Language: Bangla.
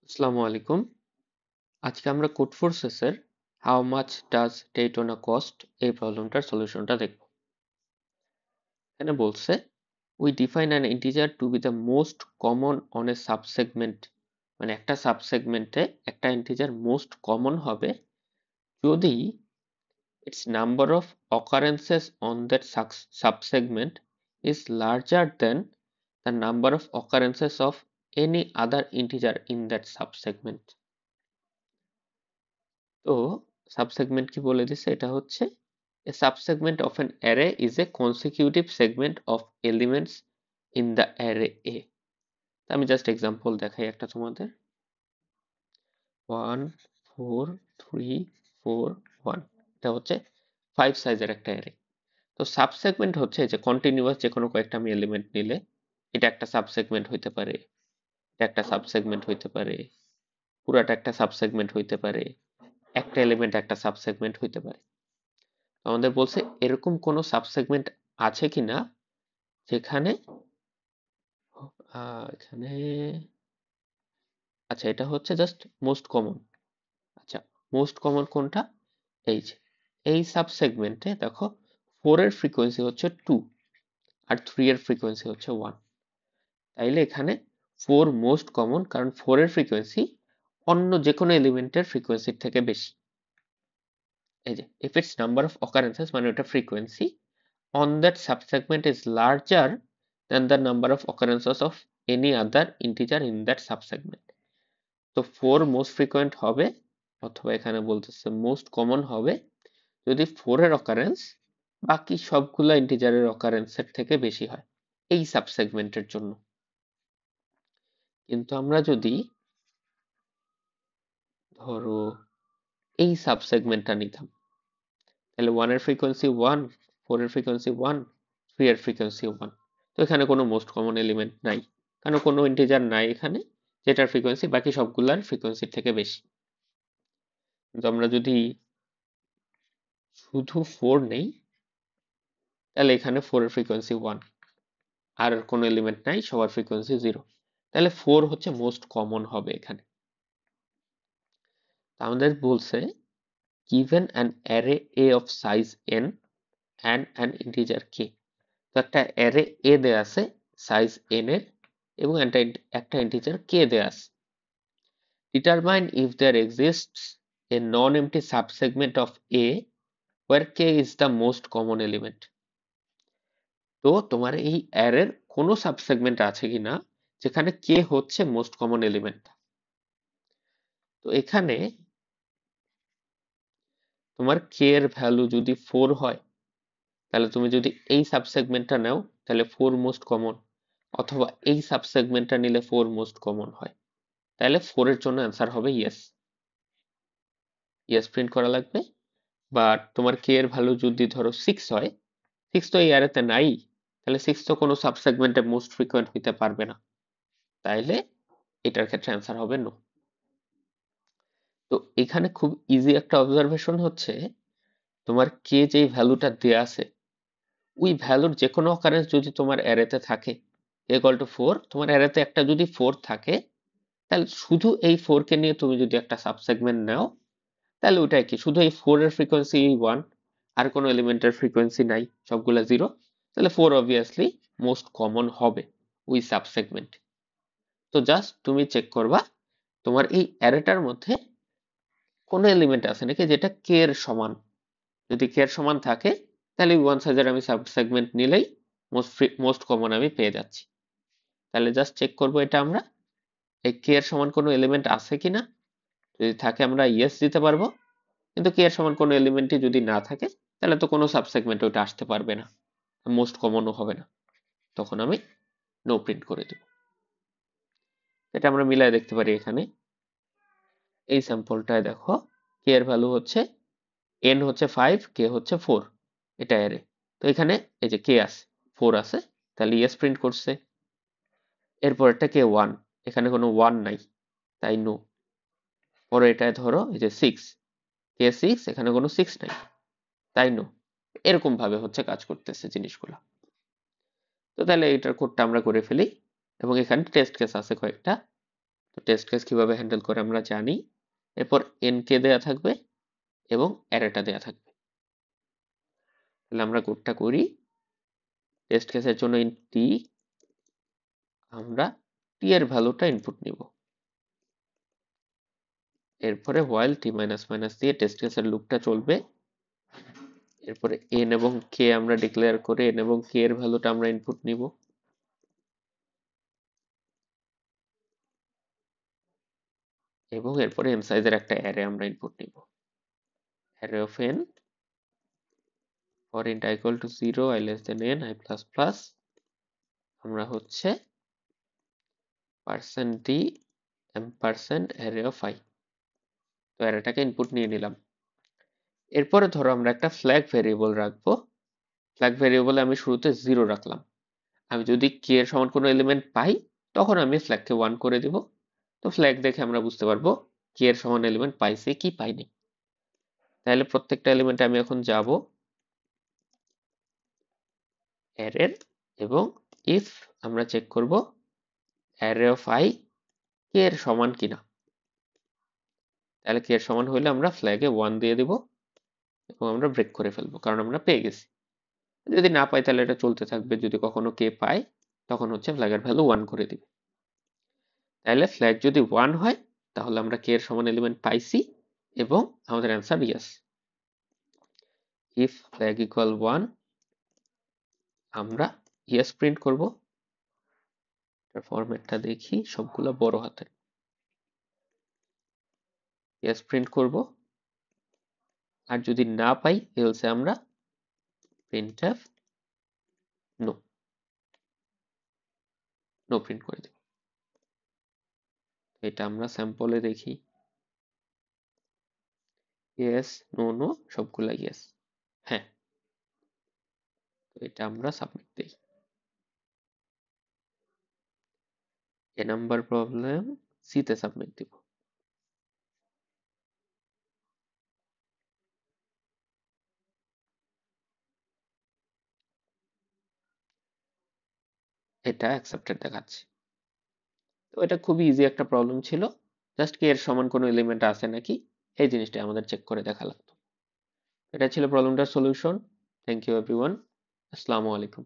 আসসালামু আলাইকুম। আজকে আমরা কোড ফোর্সেসের how much does Daytona cost এই প্রবলেমটার সলিউশনটা দেখব। এখানে বলছে we define an integer to be the most common on a subsegment, মানে একটা সাবসেগমেন্টে একটা ইন্টিজার মোস্ট কমন হবে যদি it's number of occurrences on that subsegment is larger than the number of occurrences of any other integer in that subsegment. তো সাবসেগমেন্ট কি বলে দিছে, এটা হচ্ছে a subsegment of an array is a consecutive segment of elements in the array A। আমি জাস্ট এক্সাম্পল দেখাই একটা তোমাদের। 1 4 3 4 1 এটা হচ্ছে 5 সাইজের একটা অ্যারে। তো সাবসেগমেন্ট হচ্ছে যে কন্টিনিউয়াস যে কোনো কয়েকটা আমি এলিমেন্ট নিলে এটা একটা সাবসেগমেন্ট হইতে পারে, এটা একটা সাবসেগমেন্ট হইতে পারে, পুরাটা একটা সাবসেগমেন্ট হইতে পারে, একটা এলিমেন্ট একটা সাবসেগমেন্ট হইতে পারে। আমাদের বলছে এরকম কোনো সাবসেগমেন্ট আছে কিনা যেখানে এখানে আচ্ছা এটা হচ্ছে জাস্ট মোস্ট কমন। আচ্ছা মোস্ট কমন কোনটা? এই যে এই সাবসেগমেন্টে দেখো 4 এর ফ্রিকোয়েন্সি হচ্ছে 2 আর 3 এর ফ্রিকোয়েন্সি হচ্ছে 1। তাইলে এখানে 4 মোস্ট কমন, কারণ 4 এর ফ্রিকোয়েন্সি অন্য যে কোনো এলিমেন্টের ফ্রিকোয়েন্সির থেকে বেশি। এই যে if its number of occurrences মানে ওটা frequency on that subsegment is larger than the number of occurrences of any other integer in that subsegment। তো 4 মোস্ট ফ্রিকোয়েন্ট হবে, অথবা এখানে বলতেছে মোস্ট কমন হবে যদি 4 এর অকারেন্স বাকি সবগুলা ইন্টিজারের অকারেন্সের থেকে বেশি হয় এই সাবসেগমেন্টের জন্য। কিন্তু আমরা যদি ধরো এই সাবসেগমেন্টটা নিতাম, তাহলে 1 এর ফ্রিকোয়েন্সি 1, 4 এর ফ্রিকোয়েন্সি 1, 3 এর ফ্রিকোয়েন্সি 1। তো এখানে কোনো মোস্ট কমন এলিমেন্ট নাই, কারণ কোনো ইন্টিজার নাই এখানে যেটার ফ্রিকোয়েন্সি বাকি সবগুলার ফ্রিকোয়েন্সির থেকে বেশি। কিন্তু আমরা যদি শুধু 4 নেই, তাহলে এখানে 4 এর ফ্রিকোয়েন্সি 1 আর কোনো এলিমেন্ট নাই, সবার ফ্রিকোয়েন্সি 0, তাহলে 4 হচ্ছে মোস্ট কমন হবে এখানে। আমাদের বলছে given an array A of size n and an integer k। তো একটা অ্যারে A দেয়া আছে সাইজ n এর এবং একটা ইন্টিজার k দেয়া আছে। Determine if there exists a non-empty subsegment of A where k is the most common element। তো তোমার এই অ্যারের কোনো সাবসেগমেন্ট আছে কিনা যেখানে k হচ্ছে মোস্ট কমন এলিমেন্ট। তো এখানে তোমার k এর ভ্যালু যদি 4 হয়, তাহলে তুমি যদি এই সাবসেগমেন্টটা নাও তাহলে 4 মোস্ট কমন, অথবা এই সাবসেগমেন্টটা নিলে 4 মোস্ট কমন হয়, তাহলে 4 এর জন্য অ্যান্সার হবে ইয়েস। ইয়েস প্রিন্ট করা লাগবে। বা তোমার k এর ভ্যালু যদি ধরো 6 হয়, 6 তো এই অ্যারেতে নাই, তাহলে 6 তো কোনো সাবসেগমেন্টে মোস্ট ফ্রিকোয়েন্ট হইতে পারবে না, তাইলে এটার ক্ষেত্রে অ্যান্সার হবে নো। তো এখানে খুব ইজি একটা অবজারভেশন হচ্ছে, তোমার k যেই ভ্যালুটা দেয়া আছে ওই ভ্যালুর যে কোনো অকারেন্স যদি তোমার অ্যারেতে থাকে ইকুয়াল টু 4, তোমার অ্যারেতে একটা যদি 4 থাকে, তাহলে শুধু এই 4 কে নিয়ে তুমি যদি একটা সাবসেগমেন্ট নাও, তাহলে ওইটা কি শুধু এই 4 এর ফ্রিকোয়েন্সি 1 আর কোনো এলিমেন্টের ফ্রিকোয়েন্সি নাই, সবগুলা 0, তাহলে 4 অবভিয়াসলি মোস্ট কমন হবে ওই সাবসেগমেন্ট। তো জাস্ট তুমি চেক করবা তোমার এই অ্যারেটার মধ্যে কোনো এলিমেন্ট আছে নাকি যেটা k এর সমান। যদি k এর সমান থাকে তাহলে ওয়ান সাইজের আমি সাবসেগমেন্ট নিলেই মোস্ট কমন আমি পেয়ে যাচ্ছি। তাহলে জাস্ট চেক করবো এটা আমরা এই k এর সমান কোনো এলিমেন্ট আছে কিনা, যদি থাকে আমরা ইয়েস দিতে পারবো, কিন্তু k এর সমান কোনো এলিমেন্টই যদি না থাকে তাহলে তো কোনো সাবসেগমেন্ট ওটা আসতে পারবে না, মোস্ট কমনও হবে না, তখন আমি নো প্রিন্ট করে দেব। এটা আমরা মিলাই দেখতে পারি। এখানে এই স্যাম্পলটায় দেখো k এর ভ্যালু হচ্ছে n হচ্ছে 5, k হচ্ছে 4, এটা অ্যারে। তো এখানে এই যে k আছে 4 আছে, তাহলে ইয়েস প্রিন্ট করছে। এরপর এটা k 1, এখানে কোনো 1 নাই, তাই নো। পরে এটায় ধরো এই যে 6, k 6, এখানে কোনো 6 নাই, তাই নো। এরকম ভাবে হচ্ছে কাজ করতেছে জিনিসগুলো। তো তাহলে এটার কোডটা আমরা করে ফেলি, এবং এখানে টেস্ট কেস আছে কয়েকটা। তো টেস্ট কেস কিভাবে হ্যান্ডেল করে আমরা জানি। এরপর n কে দেয়া থাকবে এবং অ্যারেটা দেয়া থাকবে। তাহলে আমরা কোডটা করি। টেস্ট কেসের জন্য ইন t আমরা t এর ভ্যালুটা ইনপুট নিব। এরপরে while t মাইনাস মাইনাস দিয়ে টেস্ট কেসের লুপটা চলবে। এরপরে n এবং k আমরা ডিক্লেয়ার করে n এবং k এর ভ্যালুটা আমরা ইনপুট নিব। এবং এরপরে n সাইজের একটা অ্যারে আমরা ইনপুট নিব। Array of n for int i equal to 0 i less than n i plus plus আমরা হচ্ছে %d ampersand array of i, তো অ্যারেটাকে ইনপুট নিয়ে নিলাম। এরপরে ধরো আমরা একটা ফ্ল্যাগ ভেরিয়েবল রাখবো। ফ্ল্যাগ ভেরিয়েবলে আমি শুরুতে 0 রাখলাম। আমি যদি k এর সমান কোনো এলিমেন্ট পাই তখন আমি ফ্ল্যাগকে 1 করে দিব। তো ফ্ল্যাগ দেখে আমরা বুঝতে পারবো k এর সমান এলিমেন্ট পাইছে কি পাইনি। তাহলে প্রত্যেকটা এলিমেন্টে আমি এখন যাব অ্যারের এবং if আমরা চেক করব array of i k এর সমান কিনা। তাহলে k এর সমান হইলে আমরা ফ্ল্যাগে 1 দিয়ে দিব এবং আমরা ব্রেক করে ফেলবো, কারণ আমরা পেয়ে গেছি। যদি না পাই তাহলে এটা চলতে থাকবে, যদি কখনো k পাই তখন হচ্ছে ফ্ল্যাগের ভ্যালু 1 করে দিবে। তাহলে ফ্ল্যাগ যদি 1 হয় তাহলে আমরা k এর সমান এলিমেন্ট পাইছি এবং আমাদের answer yes. if flag equal 1 আমরা ইয়েস প্রিন্ট করব। এর ফরম্যাটটা দেখি, সবগুলো বড় হাতের। ইয়েস প্রিন্ট করব। আর যদি না পাই এলসে আমরা printf নো নো প্রিন্ট করে দেব। এটা আমরা স্যাম্পলে দেখি। ইয়েস নো নো সবগুলা ইয়েস। হ্যাঁ, তো এটা আমরা সাবমিট দেই। এ নাম্বার প্রবলেম সি তে সাবমিট দিব। এটা অ্যাকসেপ্টেড দেখাচ্ছে। তো এটা খুবই ইজি একটা প্রবলেম ছিল, জাস্ট কি এর সমান কোনো এলিমেন্ট আছে নাকি এই জিনিসটা আমাদের চেক করে দেখা লাগতো। এটা ছিল প্রবলেমটার সলিউশন। Thank you everyone. আসসালামু আলাইকুম।